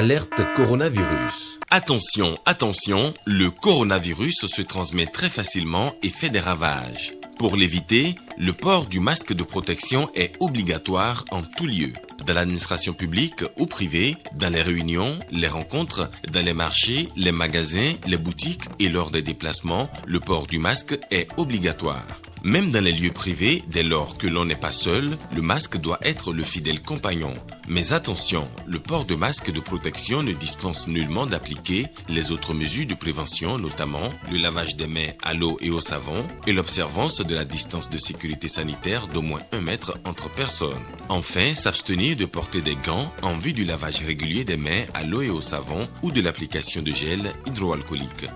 Alerte coronavirus. Attention, attention, le coronavirus se transmet très facilement et fait des ravages. Pour l'éviter, le port du masque de protection est obligatoire en tout lieu. Dans l'administration publique ou privée, dans les réunions, les rencontres, dans les marchés, les magasins, les boutiques et lors des déplacements, le port du masque est obligatoire. Même dans les lieux privés, dès lors que l'on n'est pas seul, le masque doit être le fidèle compagnon. Mais attention, le port de masque de protection ne dispense nullement d'appliquer les autres mesures de prévention, notamment le lavage des mains à l'eau et au savon et l'observance de la distance de sécurité sanitaire d'au moins 1 mètre entre personnes. Enfin, s'abstenir de porter des gants en vue du lavage régulier des mains à l'eau et au savon ou de l'application de gel hydroalcoolique.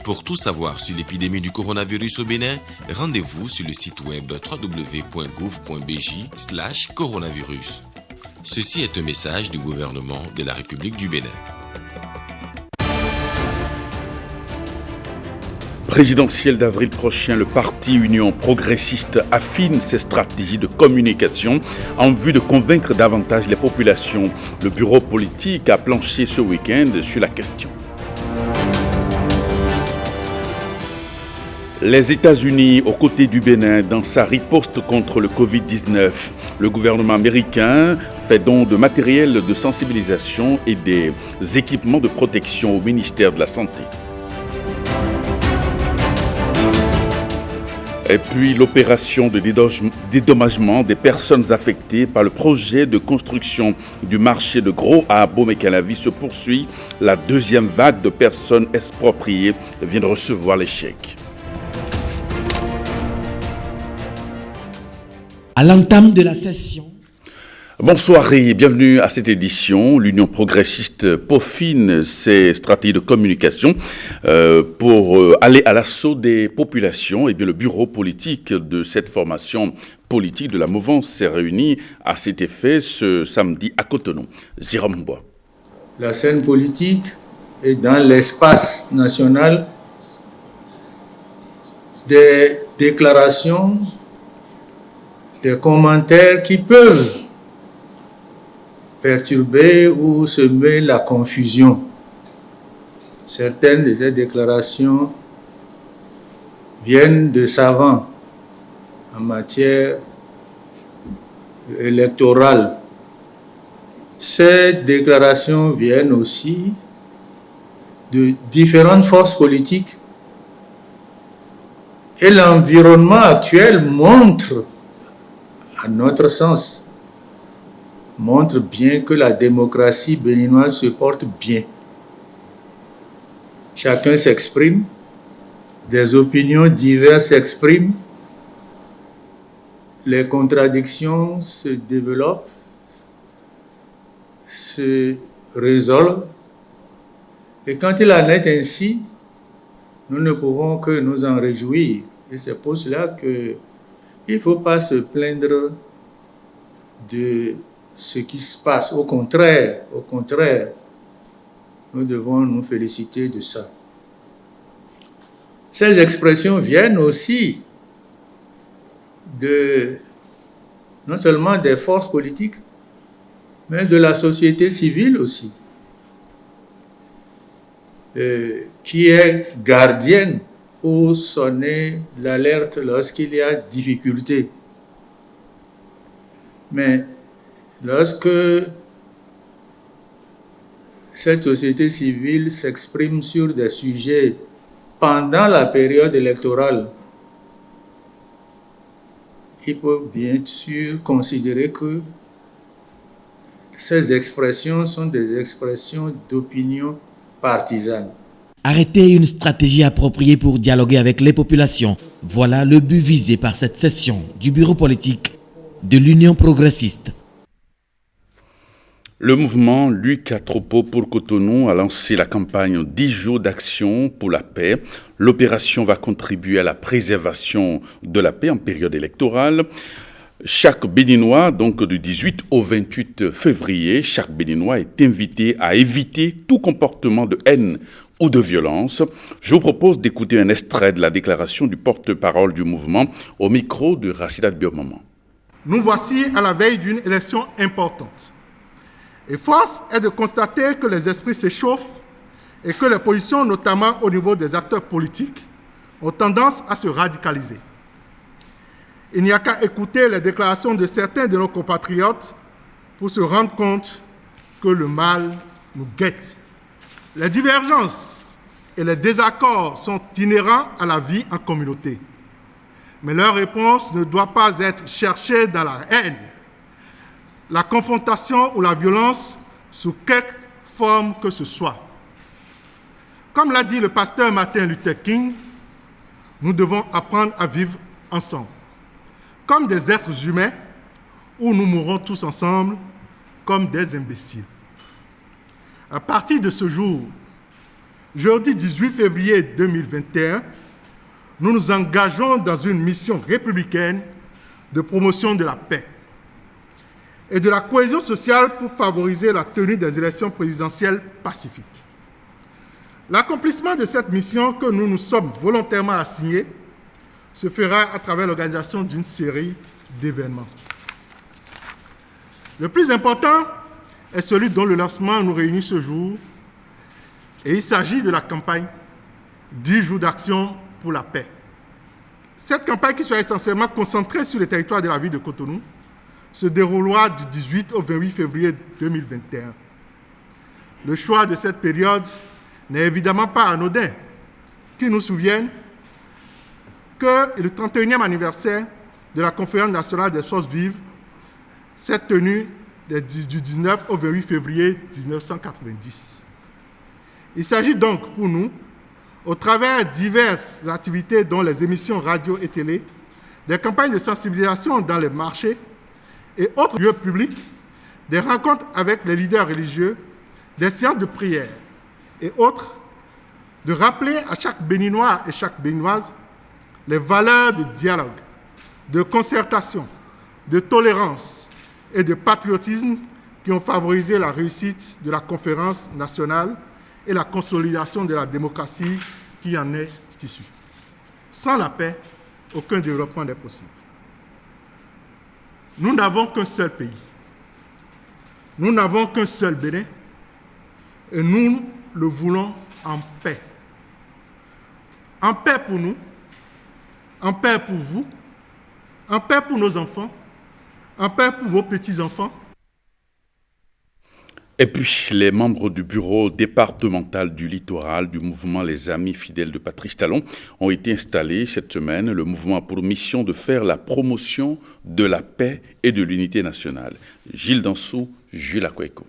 Pour tout savoir sur l'épidémie du coronavirus au Bénin, rendez-vous sur le site web www.gouv.bj/coronavirus. Ceci est un message du gouvernement de la République du Bénin. Présidentielle d'avril prochain, le parti Union progressiste affine ses stratégies de communication en vue de convaincre davantage les populations. Le bureau politique a planché ce week-end sur la question. Les États-Unis aux côtés du Bénin dans sa riposte contre le Covid-19. Le gouvernement américain fait don de matériel de sensibilisation et des équipements de protection au ministère de la Santé. Et puis l'opération de dédommagement des personnes affectées par le projet de construction du marché de Gros à Abomey-Calavi se poursuit. La deuxième vague de personnes expropriées vient de recevoir les chèques. À l'entame de la session. Bonsoir et bienvenue à cette édition. L'Union progressiste peaufine ses stratégies de communication pour aller à l'assaut des populations. Et bien, le bureau politique de cette formation politique de la mouvance s'est réuni à cet effet ce samedi à Cotonou. Jérôme Bois. La scène politique est dans l'espace national des déclarations, des commentaires qui peuvent perturber ou semer la confusion. Certaines de ces déclarations viennent de savants en matière électorale. Ces déclarations viennent aussi de différentes forces politiques. Et l'environnement actuel montre, à notre sens, montre bien que la démocratie béninoise se porte bien. Chacun s'exprime, des opinions diverses s'expriment, les contradictions se développent, se résolvent. Et quand il en est ainsi, nous ne pouvons que nous en réjouir. Et c'est pour cela qu'il ne faut pas se plaindre de ce qui se passe. Au contraire, nous devons nous féliciter de ça. Ces expressions viennent aussi non seulement des forces politiques, mais de la société civile aussi, qui est gardienne pour sonner l'alerte lorsqu'il y a difficulté. Mais lorsque cette société civile s'exprime sur des sujets pendant la période électorale, il faut bien sûr considérer que ces expressions sont des expressions d'opinion partisane. Arrêter une stratégie appropriée pour dialoguer avec les populations. Voilà le but visé par cette session du bureau politique de l'Union progressiste. Le mouvement Luc Atropo pour Cotonou a lancé la campagne 10 jours d'action pour la paix. L'opération va contribuer à la préservation de la paix en période électorale. Chaque Béninois, donc du 18 au 28 février, chaque Béninois est invité à éviter tout comportement de haine ou de violence. Je vous propose d'écouter un extrait de la déclaration du porte-parole du mouvement au micro de Rachidat Biomama. Nous voici à la veille d'une élection importante. Et force est de constater que les esprits s'échauffent et que les positions, notamment au niveau des acteurs politiques, ont tendance à se radicaliser. Il n'y a qu'à écouter les déclarations de certains de nos compatriotes pour se rendre compte que le mal nous guette. Les divergences et les désaccords sont inhérents à la vie en communauté. Mais leur réponse ne doit pas être cherchée dans la haine, la confrontation ou la violence sous quelque forme que ce soit. Comme l'a dit le pasteur Martin Luther King, nous devons apprendre à vivre ensemble, comme des êtres humains, où nous mourrons tous ensemble comme des imbéciles. À partir de ce jour, jeudi 18 février 2021, nous nous engageons dans une mission républicaine de promotion de la paix et de la cohésion sociale pour favoriser la tenue des élections présidentielles pacifiques. L'accomplissement de cette mission que nous nous sommes volontairement assignés se fera à travers l'organisation d'une série d'événements. Le plus important est celui dont le lancement nous réunit ce jour, et il s'agit de la campagne 10 jours d'action pour la paix. Cette campagne, qui sera essentiellement concentrée sur le territoire de la ville de Cotonou, se déroulera du 18 au 28 février 2021. Le choix de cette période n'est évidemment pas anodin, qui nous souvienne que le 31e anniversaire de la Conférence nationale des forces vives s'est tenu du 19 au 28 février 1990. Il s'agit donc pour nous, au travers diverses activités dont les émissions radio et télé, des campagnes de sensibilisation dans les marchés et autres lieux publics, des rencontres avec les leaders religieux, des séances de prière et autres, de rappeler à chaque Béninois et chaque Béninoise les valeurs de dialogue, de concertation, de tolérance et de patriotisme qui ont favorisé la réussite de la conférence nationale et la consolidation de la démocratie qui en est issue. Sans la paix, aucun développement n'est possible. Nous n'avons qu'un seul pays. Nous n'avons qu'un seul Bénin et nous le voulons en paix. En paix pour nous, en paix pour vous, en paix pour nos enfants, en paix pour vos petits-enfants. Et puis, les membres du bureau départemental du littoral du mouvement Les Amis fidèles de Patrice Talon ont été installés cette semaine. Le mouvement a pour mission de faire la promotion de la paix et de l'unité nationale. Gilles Dansou, Jules Akweko.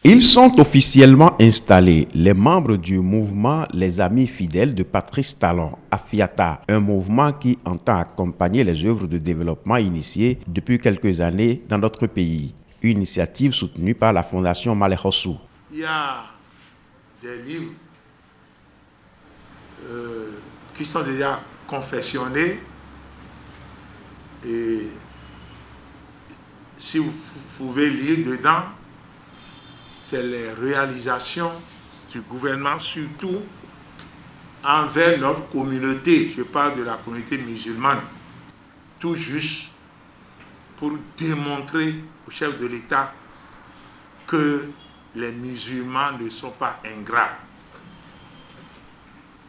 Ils sont officiellement installés, les membres du mouvement Les Amis fidèles de Patrice Talon, AFIATA, un mouvement qui entend accompagner les œuvres de développement initiées depuis quelques années dans notre pays. Une initiative soutenue par la Fondation Malekhossou. Il y a des livres qui sont déjà confectionnés et si vous pouvez lire dedans, c'est les réalisations du gouvernement, surtout envers notre communauté. Je parle de la communauté musulmane, tout juste pour démontrer au chef de l'État que les musulmans ne sont pas ingrats.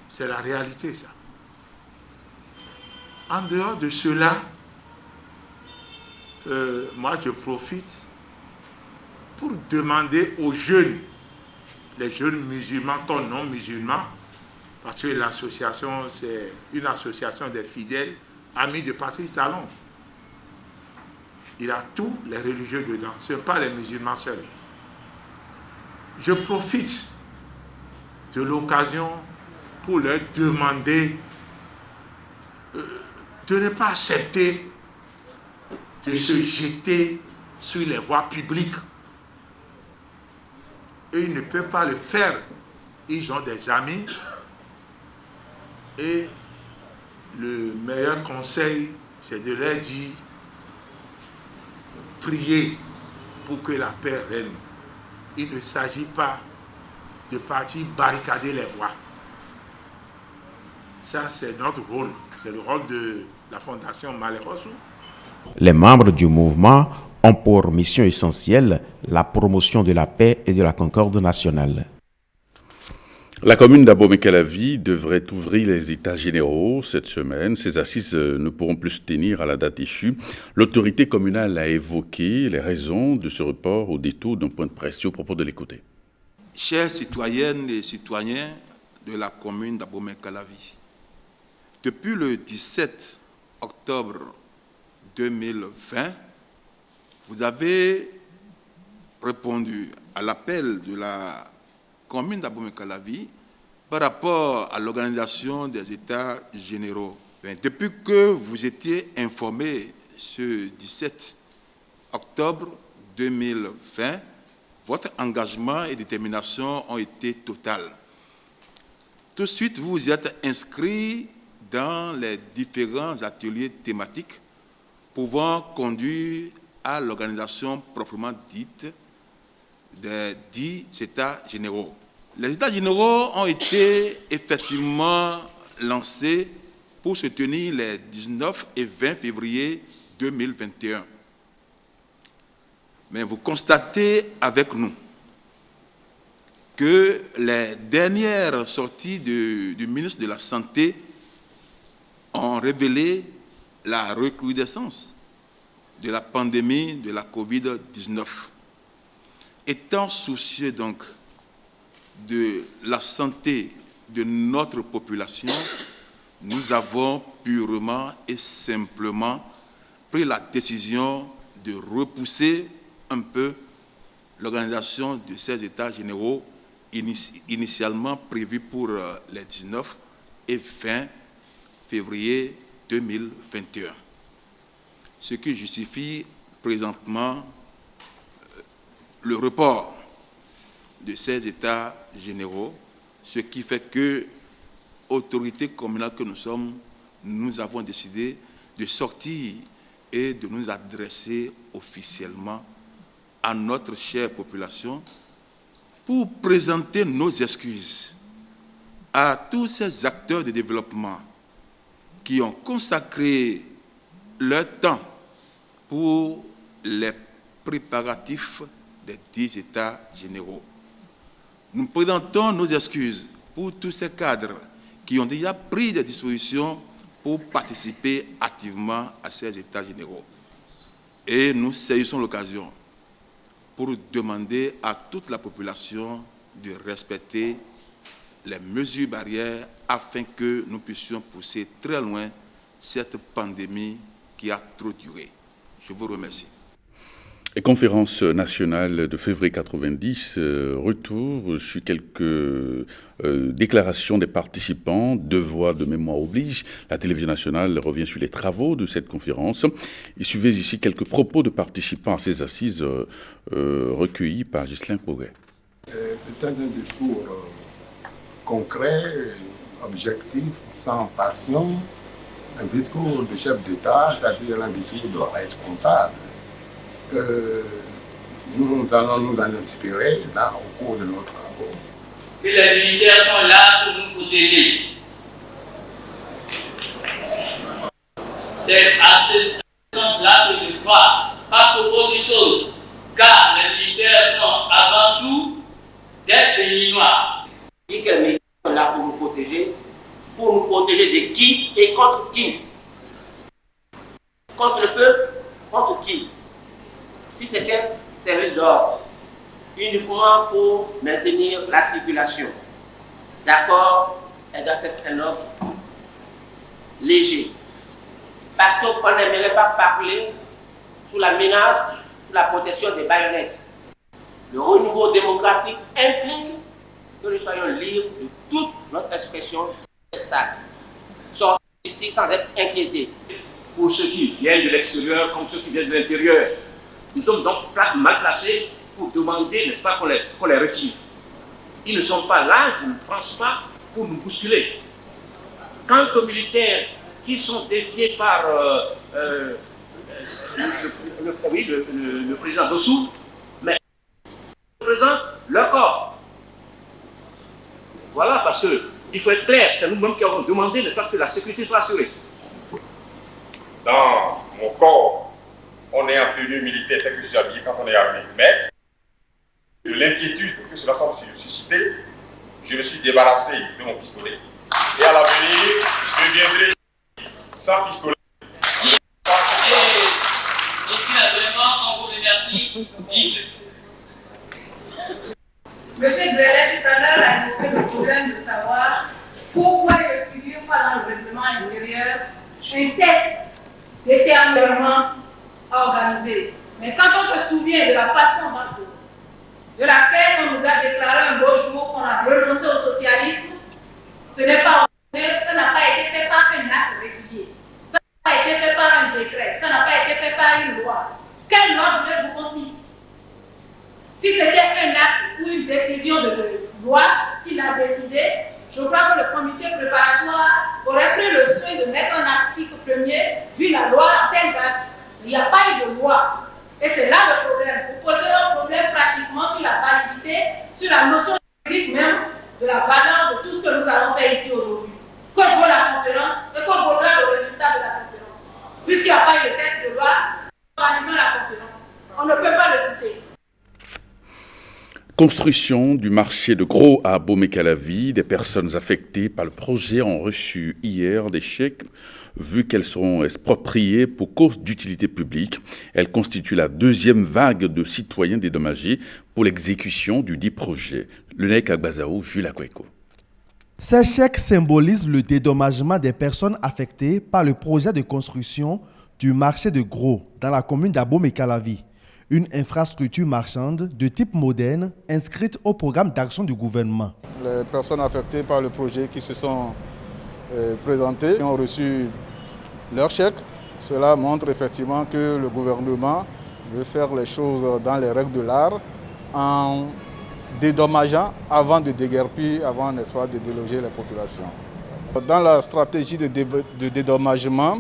C'est la réalité, ça. En dehors de cela, moi je profite pour demander aux jeunes, les jeunes musulmans comme non musulmans, parce que l'association, c'est une association des fidèles amis de Patrice Talon. Il a tous les religieux dedans, ce ne sont pas les musulmans seuls. Je profite de l'occasion pour leur demander de ne pas accepter de se jeter sur les voies publiques. Eux, ils ne peuvent pas le faire. Ils ont des amis. Et le meilleur conseil, c'est de leur dire prier pour que la paix règne. Il ne s'agit pas de partir barricader les voies. Ça, c'est notre rôle. C'est le rôle de la Fondation Malekhossou. Les membres du mouvement ont pour mission essentielle la promotion de la paix et de la concorde nationale. La commune d'Abomey-Calavi devrait ouvrir les états généraux cette semaine. Ces assises ne pourront plus se tenir à la date échue. L'autorité communale a évoqué les raisons de ce report au détour d'un point de presse. Au propos de l'écouter. Chères citoyennes et citoyens de la commune d'Abomey-Calavi, depuis le 17 octobre 2020, vous avez répondu à l'appel de la commune d'Abomey-Calavi par rapport à l'organisation des États généraux. Depuis que vous étiez informé ce 17 octobre 2020, votre engagement et détermination ont été totales. Tout de suite, vous vous êtes inscrit dans les différents ateliers thématiques pouvant conduire à l'organisation proprement dite des 10 États généraux. Les États généraux ont été effectivement lancés pour se tenir les 19 et 20 février 2021. Mais vous constatez avec nous que les dernières sorties du ministre de la Santé ont révélé la recrudescence de la pandémie de la COVID-19. Étant soucieux donc de la santé de notre population, nous avons purement et simplement pris la décision de repousser un peu l'organisation de ces États généraux initialement prévus pour les 19 et 20 février 2021. Ce qui justifie présentement le report de ces États généraux, ce qui fait que, autorité communale que nous sommes, nous avons décidé de sortir et de nous adresser officiellement à notre chère population pour présenter nos excuses à tous ces acteurs de développement qui ont consacré leur temps pour les préparatifs des 10 États généraux. Nous présentons nos excuses pour tous ces cadres qui ont déjà pris des dispositions pour participer activement à ces États généraux. Et nous saisissons l'occasion pour demander à toute la population de respecter les mesures barrières afin que nous puissions pousser très loin cette pandémie qui a trop duré. Je vous remercie. Et conférence nationale de février 90, retour sur quelques déclarations des participants, devoir de mémoire oblige. La télévision nationale revient sur les travaux de cette conférence. Il suivait ici quelques propos de participants à ces assises recueillis par Ghislain Progrès. C'était un discours concret, objectif, sans passion, un discours de chef d'État, c'est-à-dire un discours de responsable. Nous allons nous en inspirer au cours de nos travaux. Que les militaires sont là pour nous protéger. C'est à ce sens-là que je crois, pas pour autre chose, car les militaires sont avant tout des Béninois. Dit que les militaires sont là pour nous protéger de qui et contre qui? Contre le peuple, contre qui? Si c'était un service d'ordre, uniquement pour maintenir la circulation, d'accord, elle doit être un ordre léger. Parce qu'on n'aimerait pas parler sous la menace, sous la protection des baïonnettes. Le renouveau démocratique implique que nous soyons libres de toute notre expression. C'est ça. Sortir ici sans être inquiétés. Pour ceux qui viennent de l'extérieur comme ceux qui viennent de l'intérieur, nous sommes donc mal placés pour demander, n'est-ce pas, qu'on les retire. Ils ne sont pas là, je ne pense pas, pour nous bousculer. Quant aux militaires qui sont désignés par le président Dossou, mais ils représentent leur corps. Voilà, parce qu'il faut être clair, c'est nous-mêmes qui avons demandé, n'est-ce pas, que la sécurité soit assurée. Dans mon corps, on est en tenue militaire tel que je suis habillé quand on est armé. Mais de l'inquiétude que cela semble susciter, je me suis débarrassé de mon pistolet. Et à l'avenir, je viendrai sans pistolet. Monsieur Brelet, tout à l'heure, a évoqué le problème de savoir pourquoi il ne figure pas dans le règlement intérieur un test d'éternuement organisé. Mais quand on se souvient de la façon de laquelle on nous a déclaré un beau jour qu'on a renoncé au socialisme, ce n'est pas ça n'a pas été fait par un acte régulier. Ça n'a pas été fait par un décret. Ça n'a pas été fait par une loi. Quelle loi voulez-vous qu'on cite? Si c'était un acte ou une décision de loi qu'il a décidé, je crois que le comité préparatoire aurait pris le soin de mettre un article premier, vu la loi en telle date. Il n'y a pas eu de loi. Et c'est là le problème. Vous posez un problème pratiquement sur la validité, sur la notion juridique même de la valeur de tout ce que nous allons faire ici aujourd'hui. Que vaut la conférence et que vaudra le résultat de la conférence. Puisqu'il n'y a pas eu de test de loi, on va animer la conférence. On ne peut pas le citer. Construction du marché de Gros à Bomey-Calavi. Des personnes affectées par le projet ont reçu hier des chèques vu qu'elles seront expropriées pour cause d'utilité publique. Elles constituent la deuxième vague de citoyens dédommagés pour l'exécution du dit projet. Le NEC Agbazaou, Jules Akweko. Ces chèques symbolisent le dédommagement des personnes affectées par le projet de construction du marché de Gros dans la commune d'Abomey-Calavi. Une infrastructure marchande de type moderne inscrite au programme d'action du gouvernement. Les personnes affectées par le projet qui se sont présentées ont reçu leur chèque. Cela montre effectivement que le gouvernement veut faire les choses dans les règles de l'art en dédommageant avant de déguerpir, avant, n'est-ce pas, de déloger les populations. Dans la stratégie de dédommagement,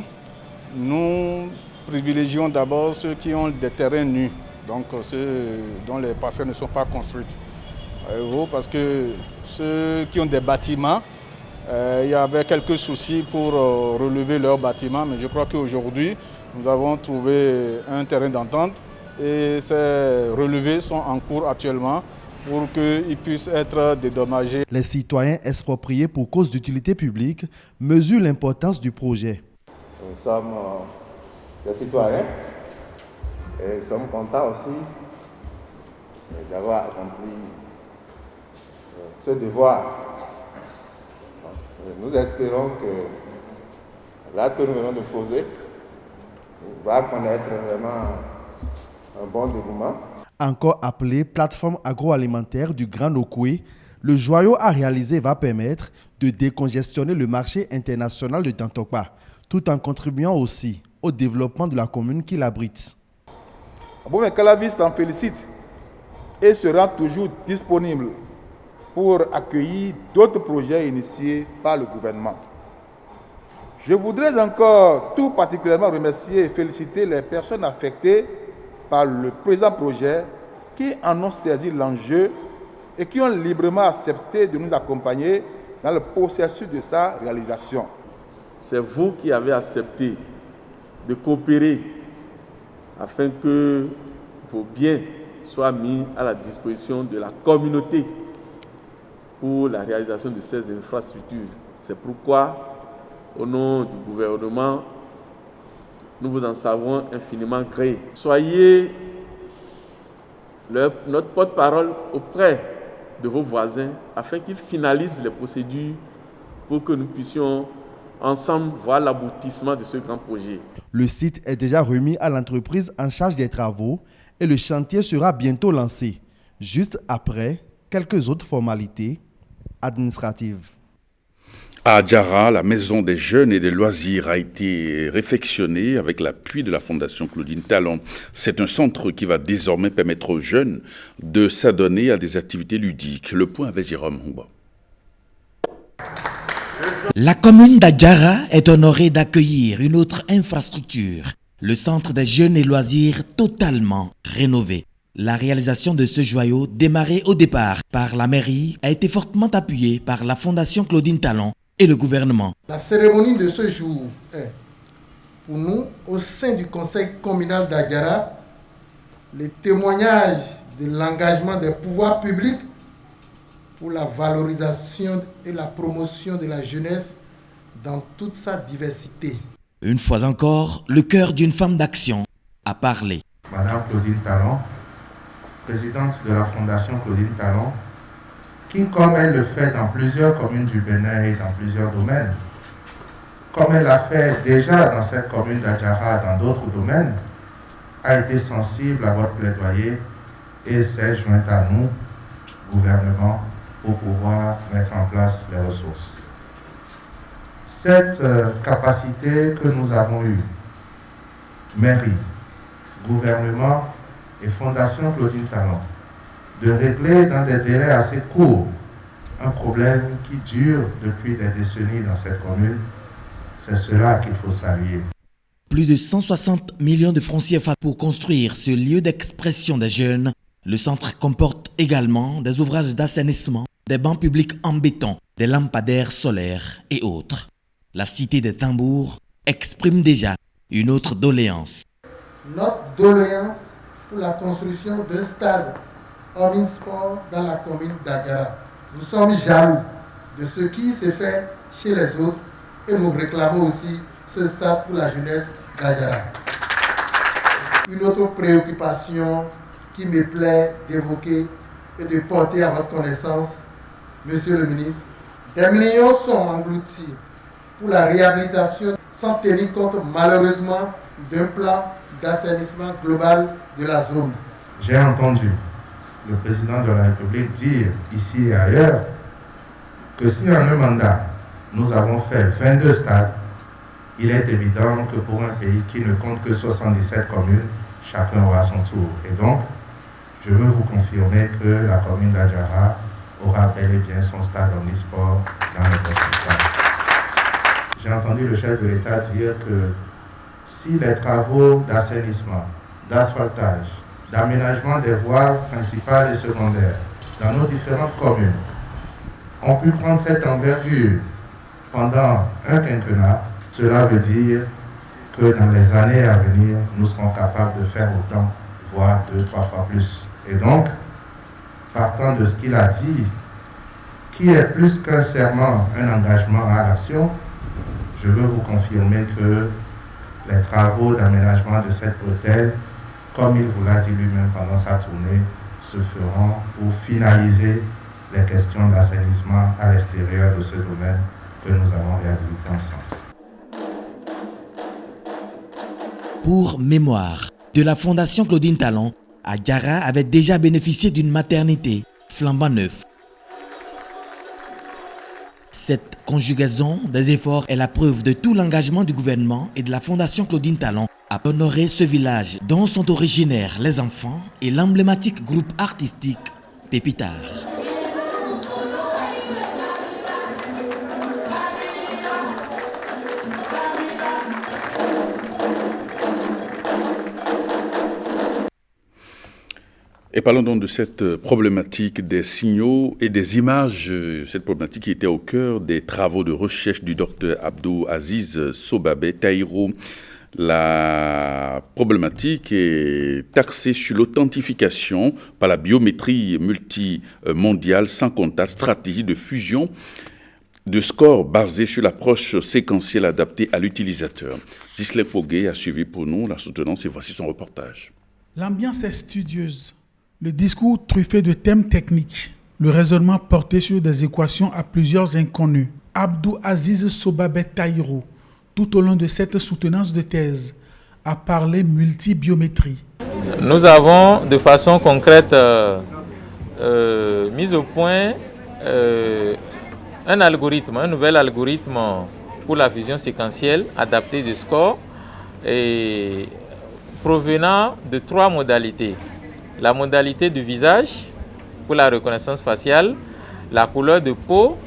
nous privilégions d'abord ceux qui ont des terrains nus, donc ceux dont les parcelles ne sont pas construites. Parce que ceux qui ont des bâtiments, il y avait quelques soucis pour relever leurs bâtiments, mais je crois qu'aujourd'hui, nous avons trouvé un terrain d'entente et ces relevés sont en cours actuellement pour qu'ils puissent être dédommagés. Les citoyens expropriés pour cause d'utilité publique mesurent l'importance du projet. Nous sommes des citoyens et nous sommes contents aussi d'avoir accompli ce devoir. Nous espérons que l'acte que nous venons de poser va connaître vraiment un bon déroulement. Encore appelé plateforme agroalimentaire du Grand Okoué, le joyau à réaliser va permettre de décongestionner le marché international de Dantokpa, tout en contribuant aussi au développement de la commune qui l'abrite. Bomey-Calavi s'en félicite et sera toujours disponible pour accueillir d'autres projets initiés par le gouvernement. Je voudrais encore tout particulièrement remercier et féliciter les personnes affectées par le présent projet qui en ont saisi l'enjeu et qui ont librement accepté de nous accompagner dans le processus de sa réalisation. C'est vous qui avez accepté de coopérer afin que vos biens soient mis à la disposition de la communauté pour la réalisation de ces infrastructures. C'est pourquoi, au nom du gouvernement, nous vous en savons infiniment gré. Soyez notre porte-parole auprès de vos voisins afin qu'ils finalisent les procédures pour que nous puissions ensemble voir l'aboutissement de ce grand projet. Le site est déjà remis à l'entreprise en charge des travaux et le chantier sera bientôt lancé, juste après quelques autres formalités administratives. À Djara, la maison des jeunes et des loisirs a été réfectionnée avec l'appui de la Fondation Claudine Talon. C'est un centre qui va désormais permettre aux jeunes de s'adonner à des activités ludiques. Le point avec Jérôme Houba. La commune d'Adjara est honorée d'accueillir une autre infrastructure, le centre des jeunes et loisirs totalement rénové. La réalisation de ce joyau, démarré au départ par la mairie, a été fortement appuyée par la Fondation Claudine Talon et le gouvernement. La cérémonie de ce jour est Pour nous, au sein du conseil communal d'Adjara, les témoignages de l'engagement des pouvoirs publics pour la valorisation et la promotion de la jeunesse dans toute sa diversité. Une fois encore, le cœur d'une femme d'action a parlé. Madame Claudine Talon, présidente de la Fondation Claudine Talon, qui, comme elle le fait dans plusieurs communes du Bénin et dans plusieurs domaines, comme elle l'a fait déjà dans cette commune d'Adjara dans d'autres domaines, a été sensible à votre plaidoyer et s'est jointe à nous, gouvernement, pour pouvoir mettre en place les ressources. Cette capacité que nous avons eue, mairie, gouvernement et Fondation Claudine Talon, de régler dans des délais assez courts un problème qui dure depuis des décennies dans cette commune, c'est cela qu'il faut saluer. Plus de 160 millions de francs CFA pour construire ce lieu d'expression des jeunes. Le centre comporte également des ouvrages d'assainissement, des bancs publics en béton, des lampadaires solaires et autres. La cité des tambours exprime déjà une autre doléance. Notre doléance pour la construction d'un stade omnisport dans la commune d'Adjara. Nous sommes jaloux de ce qui s'est fait chez les autres et nous réclamons aussi ce stade pour la jeunesse d'Adjara. Une autre préoccupation qui me plaît d'évoquer et de porter à votre connaissance, Monsieur le ministre, des millions sont engloutis pour la réhabilitation sans tenir compte malheureusement d'un plan d'assainissement global de la zone. J'ai entendu le président de la République dire ici et ailleurs que si en un mandat, nous avons fait 22 stades, il est évident que pour un pays qui ne compte que 77 communes, chacun aura son tour. Et donc, je veux vous confirmer que la commune d'Adjara aura bel et bien son stade omnisport dans les prochains temps. J'ai entendu le chef de l'État dire que si les travaux d'assainissement, d'asphaltage, d'aménagement des voies principales et secondaires dans nos différentes communes ont pu prendre cette envergure pendant un quinquennat, cela veut dire que dans les années à venir, nous serons capables de faire autant, voire 2-3 fois plus. Et donc, partant de ce qu'il a dit, qui est plus qu'un serment, un engagement à l'action, je veux vous confirmer que les travaux d'aménagement de cet hôtel, comme il vous l'a dit lui-même pendant sa tournée, se feront pour finaliser les questions d'assainissement à l'extérieur de ce domaine que nous avons réhabilité ensemble. Pour mémoire de la Fondation Claudine Talon, Adjara avait déjà bénéficié d'une maternité flambant neuve. Cette conjugaison des efforts est la preuve de tout l'engagement du gouvernement et de la Fondation Claudine Talon à honorer ce village dont sont originaires les enfants et l'emblématique groupe artistique Pépitar. Et parlons donc de cette problématique des signaux et des images, cette problématique qui était au cœur des travaux de recherche du docteur Abdou Aziz Sobabé Tahirou. La problématique est axée sur l'authentification par la biométrie multimondiale sans contact, stratégie de fusion de scores basés sur l'approche séquentielle adaptée à l'utilisateur. Ghislain Poguet a suivi pour nous la soutenance et voici son reportage. L'ambiance est studieuse. Le discours truffé de thèmes techniques, le raisonnement porté sur des équations à plusieurs inconnus. Abdou Aziz Sobabé Tahirou, tout au long de cette soutenance de thèse, a parlé multibiométrie. Nous avons de façon concrète mis au point un nouvel algorithme pour la fusion séquentielle adapté de scores et provenant de 3 modalités. La modalité du visage pour la reconnaissance faciale, la couleur de peau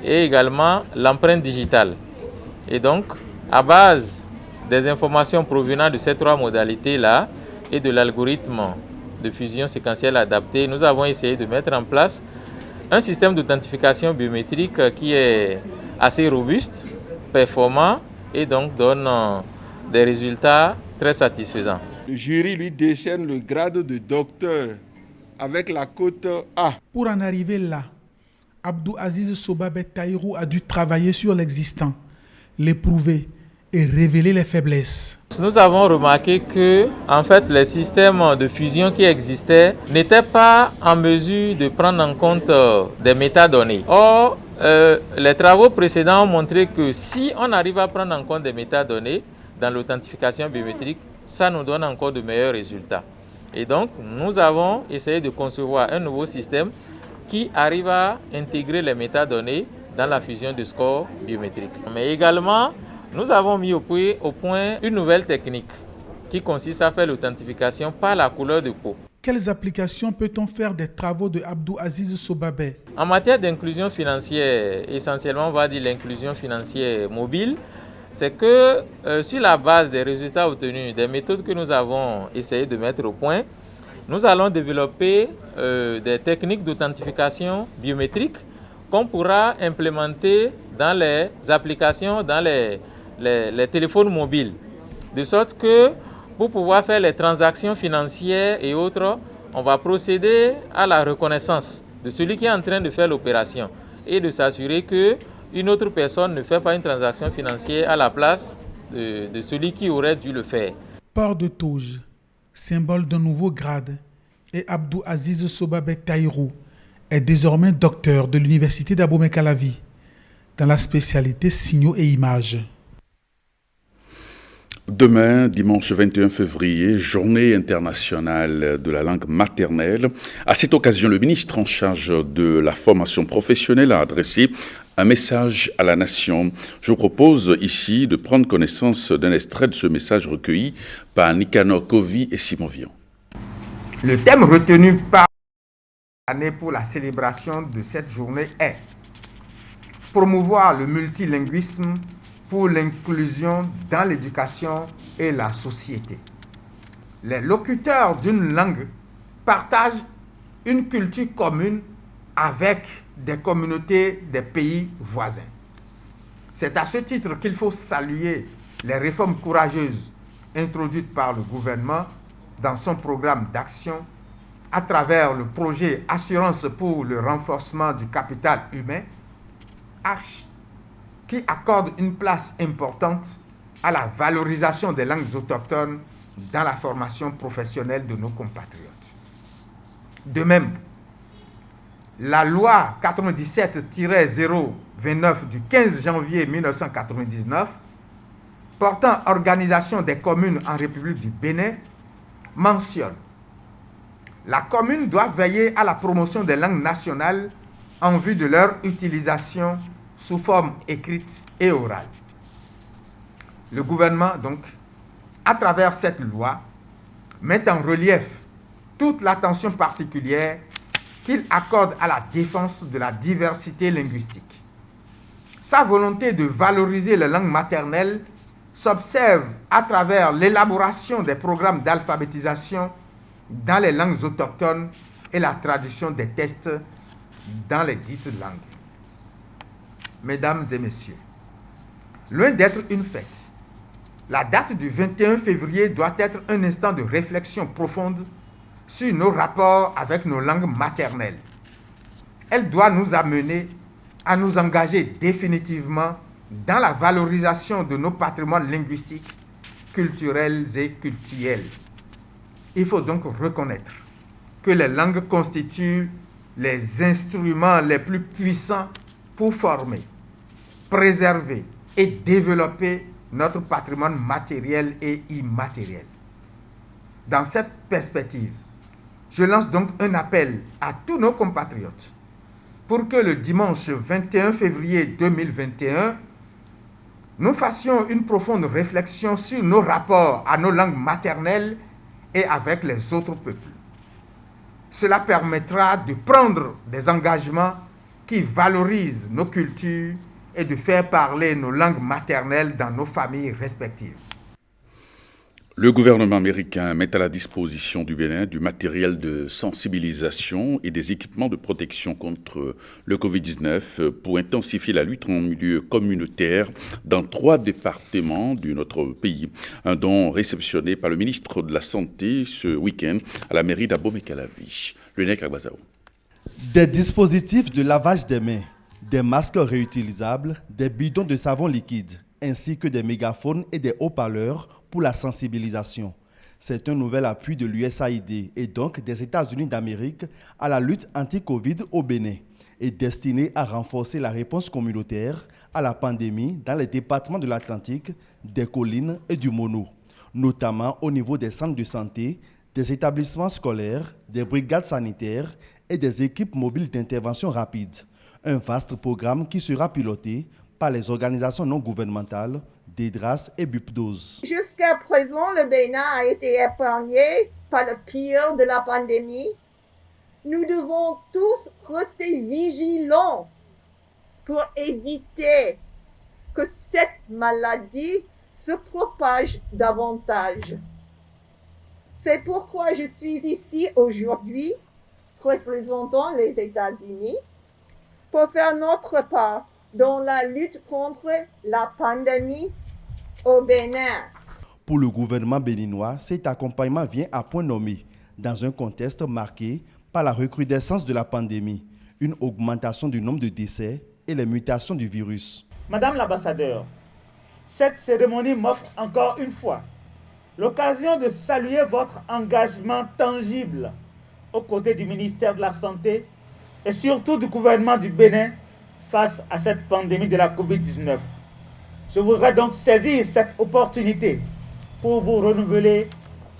et également l'empreinte digitale. Et donc, à base des informations provenant de ces 3 modalités-là et de l'algorithme de fusion séquentielle adapté, nous avons essayé de mettre en place un système d'authentification biométrique qui est assez robuste, performant et donc donne des résultats très satisfaisants. Le jury lui décerne le grade de docteur avec la cote A. Pour en arriver là, Abdou Aziz Sobabé Tahirou a dû travailler sur l'existant, l'éprouver et révéler les faiblesses. Nous avons remarqué que, en fait, les systèmes de fusion qui existaient n'étaient pas en mesure de prendre en compte des métadonnées. Or, les travaux précédents ont montré que si on arrive à prendre en compte des métadonnées dans l'authentification biométrique, ça nous donne encore de meilleurs résultats. Et donc, nous avons essayé de concevoir un nouveau système qui arrive à intégrer les métadonnées dans la fusion de scores biométriques. Mais également, nous avons mis au point une nouvelle technique qui consiste à faire l'authentification par la couleur de peau. Quelles applications peut-on faire des travaux de Abdou Aziz Sobabé? En matière d'inclusion financière, essentiellement on va dire l'inclusion financière mobile, c'est que sur la base des résultats obtenus, des méthodes que nous avons essayé de mettre au point, nous allons développer des techniques d'authentification biométrique qu'on pourra implémenter dans les applications, dans les téléphones mobiles. De sorte que pour pouvoir faire les transactions financières et autres, on va procéder à la reconnaissance de celui qui est en train de faire l'opération et de s'assurer qu'une autre personne ne fait pas une transaction financière à la place de celui qui aurait dû le faire. Port de toge, symbole d'un nouveau grade, et Abdou Aziz Sobabé Tahirou est désormais docteur de l'université d'Abomey-Calavi dans la spécialité signaux et images. Demain, dimanche 21 février, journée internationale de la langue maternelle. À cette occasion, le ministre en charge de la formation professionnelle a adressé un message à la nation. Je vous propose ici de prendre connaissance d'un extrait de ce message recueilli par Nicanor Kovi et Simon Vian. Le thème retenu par l'année pour la célébration de cette journée est « Promouvoir le multilinguisme pour l'inclusion dans l'éducation et la société ». Les locuteurs d'une langue partagent une culture commune avec des communautés des pays voisins. C'est à ce titre qu'il faut saluer les réformes courageuses introduites par le gouvernement dans son programme d'action à travers le projet Assurance pour le renforcement du capital humain, ARCH, qui accorde une place importante à la valorisation des langues autochtones dans la formation professionnelle de nos compatriotes. De même, la loi 97-029 du 15 janvier 1999 portant organisation des communes en République du Bénin mentionne: la commune doit veiller à la promotion des langues nationales en vue de leur utilisation sous forme écrite et orale. Le gouvernement, donc, à travers cette loi, met en relief toute l'attention particulière qu'il accorde à la défense de la diversité linguistique. Sa volonté de valoriser les langues maternelles s'observe à travers l'élaboration des programmes d'alphabétisation dans les langues autochtones et la traduction des tests dans les dites langues. Mesdames et messieurs, loin d'être une fête, la date du 21 février doit être un instant de réflexion profonde sur nos rapports avec nos langues maternelles. Elle doit nous amener à nous engager définitivement dans la valorisation de nos patrimoines linguistiques, culturels et cultuels. Il faut donc reconnaître que les langues constituent les instruments les plus puissants pour former, préserver et développer notre patrimoine matériel et immatériel. Dans cette perspective, je lance donc un appel à tous nos compatriotes pour que le dimanche 21 février 2021, nous fassions une profonde réflexion sur nos rapports à nos langues maternelles et avec les autres peuples. Cela permettra de prendre des engagements qui valorisent nos cultures et de faire parler nos langues maternelles dans nos familles respectives. Le gouvernement américain met à la disposition du Bénin du matériel de sensibilisation et des équipements de protection contre le Covid-19 pour intensifier la lutte en milieu communautaire dans 3 départements de notre pays. Un don réceptionné par le ministre de la Santé ce week-end à la mairie d'Abomey-Calavi. Le Nek Agbazao. Des dispositifs de lavage des mains, des masques réutilisables, des bidons de savon liquide, ainsi que des mégaphones et des haut-parleurs pour la sensibilisation. C'est un nouvel appui de l'USAID et donc des États-Unis d'Amérique à la lutte anti-Covid au Bénin et destiné à renforcer la réponse communautaire à la pandémie dans les départements de l'Atlantique, des collines et du Mono, notamment au niveau des centres de santé, des établissements scolaires, des brigades sanitaires et des équipes mobiles d'intervention rapide. Un vaste programme qui sera piloté par les organisations non gouvernementales, DEDRAS et BUPDOS. Jusqu'à présent, le Bénin a été épargné par le pire de la pandémie. Nous devons tous rester vigilants pour éviter que cette maladie se propage davantage. C'est pourquoi je suis ici aujourd'hui, représentant les États-Unis, pour faire notre part dans la lutte contre la pandémie au Bénin. Pour le gouvernement béninois, cet accompagnement vient à point nommé dans un contexte marqué par la recrudescence de la pandémie, une augmentation du nombre de décès et les mutations du virus. Madame l'ambassadeur, cette cérémonie m'offre encore une fois l'occasion de saluer votre engagement tangible aux côtés du ministère de la Santé et surtout du gouvernement du Bénin face à cette pandémie de la Covid-19. Je voudrais donc saisir cette opportunité pour vous renouveler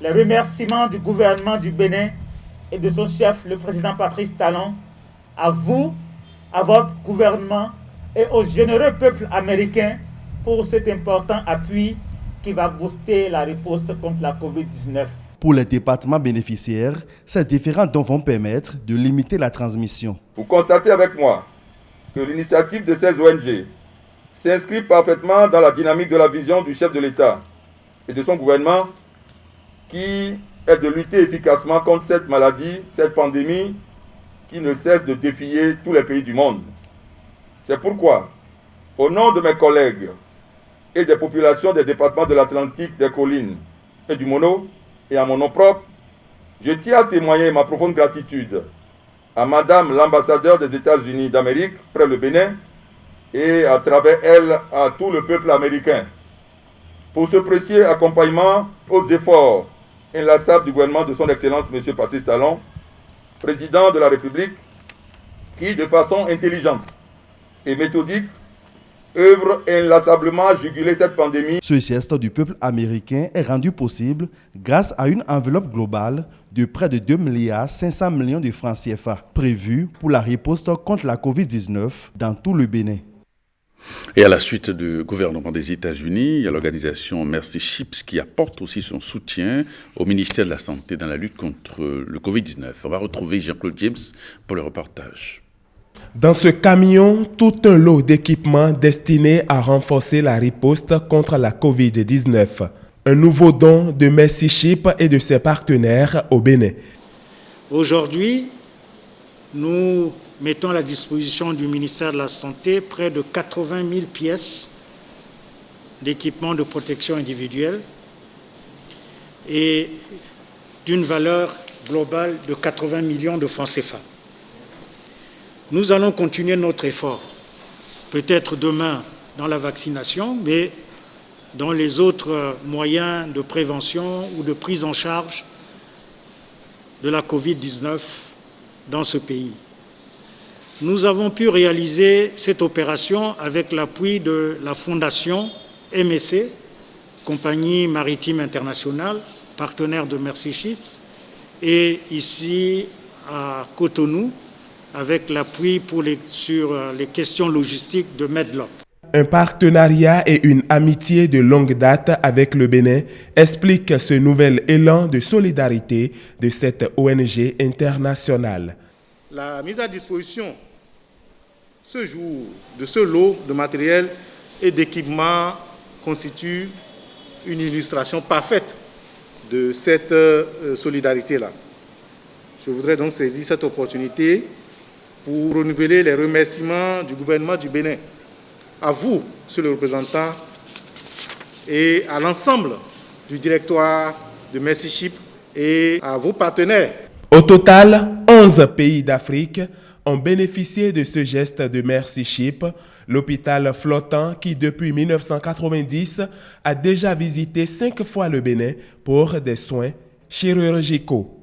les remerciements du gouvernement du Bénin et de son chef, le président Patrice Talon, à vous, à votre gouvernement et au généreux peuple américain pour cet important appui qui va booster la riposte contre la Covid-19. Pour les départements bénéficiaires, ces différents dons vont permettre de limiter la transmission. Vous constatez avec moi que l'initiative de ces ONG s'inscrit parfaitement dans la dynamique de la vision du chef de l'État et de son gouvernement qui est de lutter efficacement contre cette maladie, cette pandémie qui ne cesse de défier tous les pays du monde. C'est pourquoi, au nom de mes collègues et des populations des départements de l'Atlantique, des collines et du Mono, et à mon nom propre, je tiens à témoigner ma profonde gratitude à Madame l'ambassadeur des États-Unis d'Amérique près le Bénin et à travers elle à tout le peuple américain pour ce précieux accompagnement aux efforts inlassables du gouvernement de son Excellence M. Patrice Talon, président de la République, qui de façon intelligente et méthodique œuvre inlassablement à juguler cette pandémie. Ce geste du peuple américain est rendu possible grâce à une enveloppe globale de près de 2,5 milliards de francs CFA prévue pour la riposte contre la Covid-19 dans tout le Bénin. Et à la suite du gouvernement des États-Unis, il y a l'organisation Mercy Ships qui apporte aussi son soutien au ministère de la Santé dans la lutte contre le Covid-19. On va retrouver Jean-Claude James pour le reportage. Dans ce camion, tout un lot d'équipements destinés à renforcer la riposte contre la Covid-19. Un nouveau don de Mercy Ships et de ses partenaires au Bénin. Aujourd'hui, nous mettons à la disposition du ministère de la Santé près de 80 000 pièces d'équipements de protection individuelle et d'une valeur globale de 80 millions de francs CFA. Nous allons continuer notre effort, peut-être demain dans la vaccination, mais dans les autres moyens de prévention ou de prise en charge de la Covid-19 dans ce pays. Nous avons pu réaliser cette opération avec l'appui de la Fondation MSC, Compagnie Maritime Internationale, partenaire de Mercy Ships, et ici à Cotonou, avec l'appui sur les questions logistiques de Medlock. Un partenariat et une amitié de longue date avec le Bénin expliquent ce nouvel élan de solidarité de cette ONG internationale. La mise à disposition ce jour de ce lot de matériel et d'équipement constitue une illustration parfaite de cette solidarité-là. Je voudrais donc saisir cette opportunité pour renouveler les remerciements du gouvernement du Bénin, à vous, monsieur le représentant, et à l'ensemble du directoire de Mercy Ship et à vos partenaires. Au total, 11 pays d'Afrique ont bénéficié de ce geste de Mercy Ship, l'hôpital flottant qui, depuis 1990, a déjà visité 5 fois le Bénin pour des soins chirurgicaux.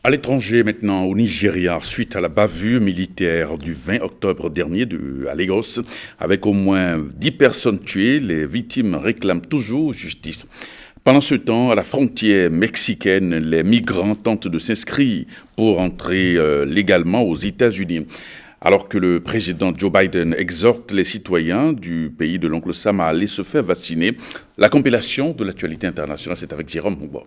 À l'étranger maintenant, au Nigeria, suite à la bavure militaire du 20 octobre dernier à Lagos, avec au moins 10 personnes tuées, les victimes réclament toujours justice. Pendant ce temps, à la frontière mexicaine, les migrants tentent de s'inscrire pour entrer légalement aux États-Unis. Alors que le président Joe Biden exhorte les citoyens du pays de l'oncle Sam à aller se faire vacciner, la compilation de l'actualité internationale, c'est avec Jérôme Mouba.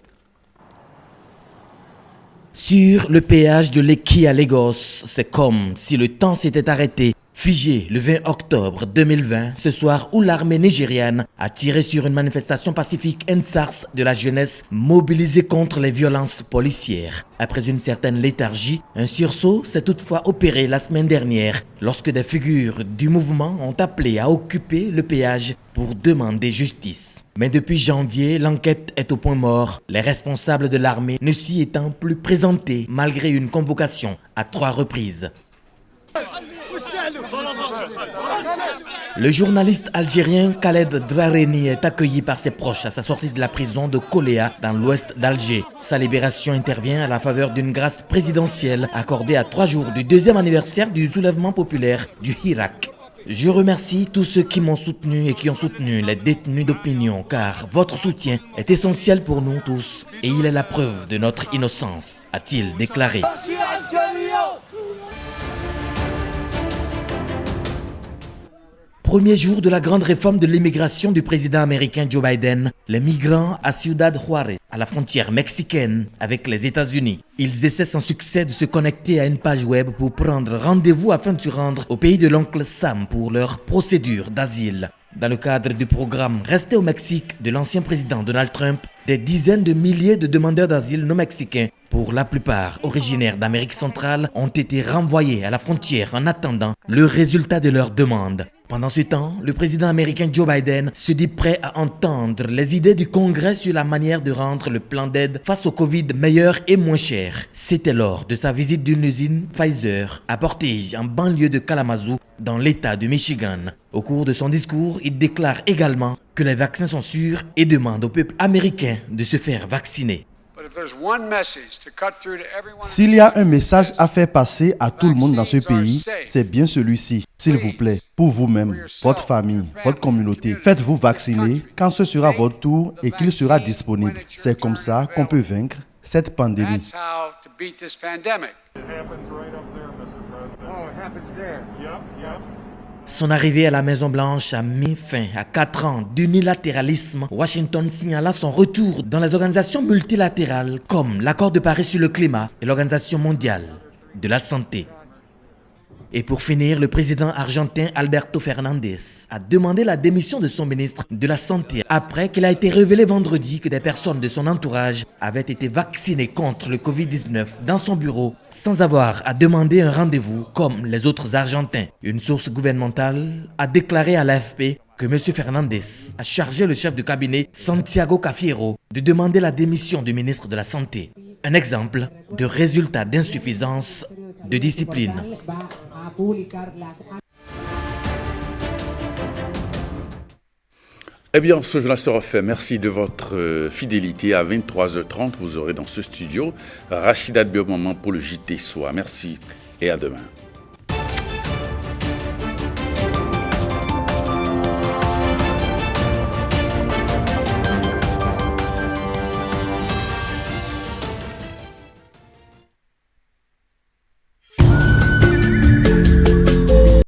Sur le péage de Lekki à Lagos, c'est comme si le temps s'était arrêté, figé le 20 octobre 2020, ce soir où l'armée nigériane a tiré sur une manifestation pacifique EndSARS de la jeunesse mobilisée contre les violences policières. Après une certaine léthargie, un sursaut s'est toutefois opéré la semaine dernière lorsque des figures du mouvement ont appelé à occuper le péage pour demander justice. Mais depuis janvier, l'enquête est au point mort, les responsables de l'armée ne s'y étant plus présentés malgré une convocation à 3 reprises. Le journaliste algérien Khaled Drareni est accueilli par ses proches à sa sortie de la prison de Koléa dans l'ouest d'Alger. Sa libération intervient à la faveur d'une grâce présidentielle accordée à 3 jours du 2e anniversaire du soulèvement populaire du Hirak. Je remercie tous ceux qui m'ont soutenu et qui ont soutenu les détenus d'opinion, car votre soutien est essentiel pour nous tous et il est la preuve de notre innocence, a-t-il déclaré. Premier jour de la grande réforme de l'immigration du président américain Joe Biden, les migrants à Ciudad Juárez, à la frontière mexicaine avec les États-Unis. Ils essaient sans succès de se connecter à une page web pour prendre rendez-vous afin de se rendre au pays de l'oncle Sam pour leur procédure d'asile. Dans le cadre du programme Restez au Mexique de l'ancien président Donald Trump, des dizaines de milliers de demandeurs d'asile non mexicains, pour la plupart originaires d'Amérique centrale, ont été renvoyés à la frontière en attendant le résultat de leur demande. Pendant ce temps, le président américain Joe Biden se dit prêt à entendre les idées du Congrès sur la manière de rendre le plan d'aide face au Covid meilleur et moins cher. C'était lors de sa visite d'une usine Pfizer à Portage, en banlieue de Kalamazoo, dans l'État de Michigan. Au cours de son discours, il déclare également que les vaccins sont sûrs et demande au peuple américain de se faire vacciner. S'il y a un message à faire passer à tout le monde dans ce pays, c'est bien celui-ci. S'il vous plaît, pour vous-même, votre famille, votre communauté, faites-vous vacciner quand ce sera votre tour et qu'il sera disponible. C'est comme ça qu'on peut vaincre cette pandémie. Son arrivée à la Maison-Blanche a mis fin à 4 ans d'unilatéralisme, Washington signala son retour dans les organisations multilatérales comme l'Accord de Paris sur le climat et l'Organisation mondiale de la santé. Et pour finir, le président argentin Alberto Fernandez a demandé la démission de son ministre de la Santé après qu'il a été révélé vendredi que des personnes de son entourage avaient été vaccinées contre le Covid-19 dans son bureau sans avoir à demander un rendez-vous comme les autres Argentins. Une source gouvernementale a déclaré à l'AFP que M. Fernandez a chargé le chef de cabinet Santiago Cafiero de demander la démission du ministre de la Santé. Un exemple de résultat d'insuffisance de discipline. Eh bien, ce jour-là sera fait. Merci de votre fidélité. À 23h30, vous aurez dans ce studio Rachida Biomama pour le JT Soir. Merci et à demain.